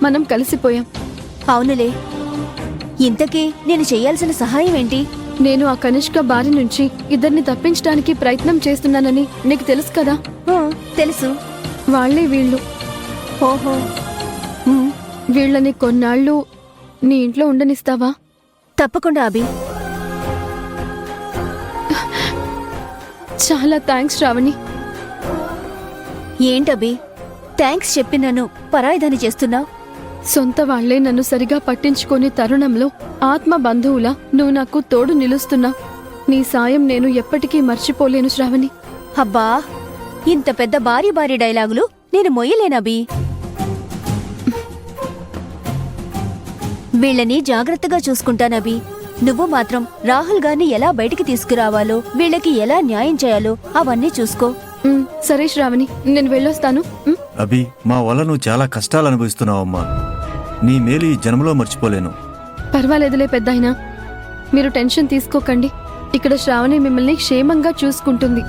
మనం కలిసిపోయాం. అవునులే. ఇంతకీ నేను చెయ్యాల్సిన సహాయం ఏంటి? నేను ఆ కనిష్క బారి నుంచి ఇద్దరిని తప్పించడానికి ప్రయత్నం చేస్తున్నానని నీకు తెలుసు కదా. తెలుసు. వాళ్లే వీళ్ళు. ఓహో. వీళ్ళని కొన్నాళ్ళు నీ ఇంట్లో ఉండనిస్తావా? తప్పకుండా అభి. చాలా థ్యాంక్స్ శ్రావణి. ఏంటభి థ్యాంక్స్ చెప్పి నన్ను పరాయిదాని చేస్తున్నావు? సొంత వాళ్లే నన్ను సరిగా పట్టించుకునే తరుణంలో ఆత్మ బంధువులా నువ్వు నాకు తోడు నిలుస్తున్నావు. నీ సాయం నేను ఎప్పటికీ మర్చిపోలేను శ్రావణి. అబ్బా, ఇంత పెద్ద భారీ భారీ డైలాగులు నేను మొయ్యలేనభి. వీళ్ళని జాగ్రత్తగా చూసుకుంటానభి. నువ్వు మాత్రం రాహుల్ గారిని ఎలా బయటికి తీసుకురావాలో, వీళ్ళకి ఎలా న్యాయం చేయాలో అవన్నీ చూసుకో. సరే శ్రావణి, నేను వెళ్ళొస్తాను. అభి, మా వల్ల నువ్వు చాలా కష్టాలు అనుభవిస్తున్నావమ్మా. నీ మేలు ఈ జన్మలో మర్చిపోలేను. పర్వాలేదులే పెద్దాయనా, మీరు టెన్షన్ తీసుకోకండి. ఇక్కడ శ్రావణి మిమ్మల్ని క్షేమంగా చూసుకుంటుంది.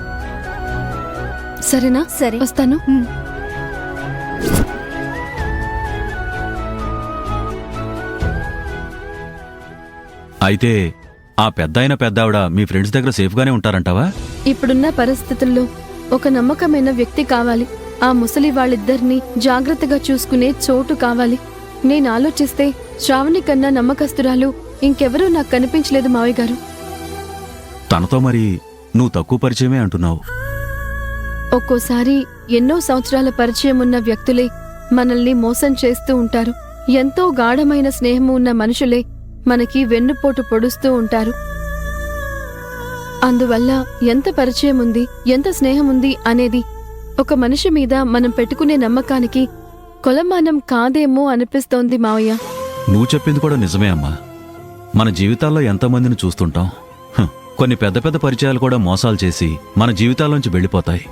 సరేనా? సరే, వస్తాను. అయితే ఆ పెద్దావిడ మీ ఫ్రెండ్స్ దగ్గర సేఫ్గానే ఉంటారంటావా? ఇప్పుడున్న పరిస్థితుల్లో ఒక నమ్మకమైన వ్యక్తి కావాలి. ఆ ముసలి వాళ్ళిద్దరినీ జాగ్రత్తగా చూసుకునే చోటు కావాలి. నేను ఆలోచిస్తే శ్రావణి కన్నా నమ్మకస్తురాలు ఇంకెవరూ నాకు కనిపించలేదు మావయ్య గారు. తనతో మరి నువ్వు తక్కువ పరిచయమే అంటున్నావు. ఒక్కోసారి ఎన్నో సంవత్సరాల పరిచయం ఉన్న వ్యక్తులే మనల్ని మోసం చేస్తూ ఉంటారు. ఎంతో గాఢమైన స్నేహము ఉన్న మనుషులే మనకి వెన్నుపోటు పొడుస్తూ ఉంటారు. అందువల్ల ఎంత పరిచయం ఉంది, ఎంత స్నేహముంది అనేది ఒక మనిషి మీద మనం పెట్టుకునే నమ్మకానికి కొలమానం కాదేమో అనిపిస్తోంది మావయ్య. నువ్వు చెప్పింది కూడా నిజమే అమ్మా. మన జీవితాల్లో ఎంతోమందిని చూస్తుంటాం. కొన్ని పెద్ద పెద్ద పరిచయాలు కూడా మోసాలు చేసి మన జీవితాల్లోంచి వెళ్ళిపోతాయి.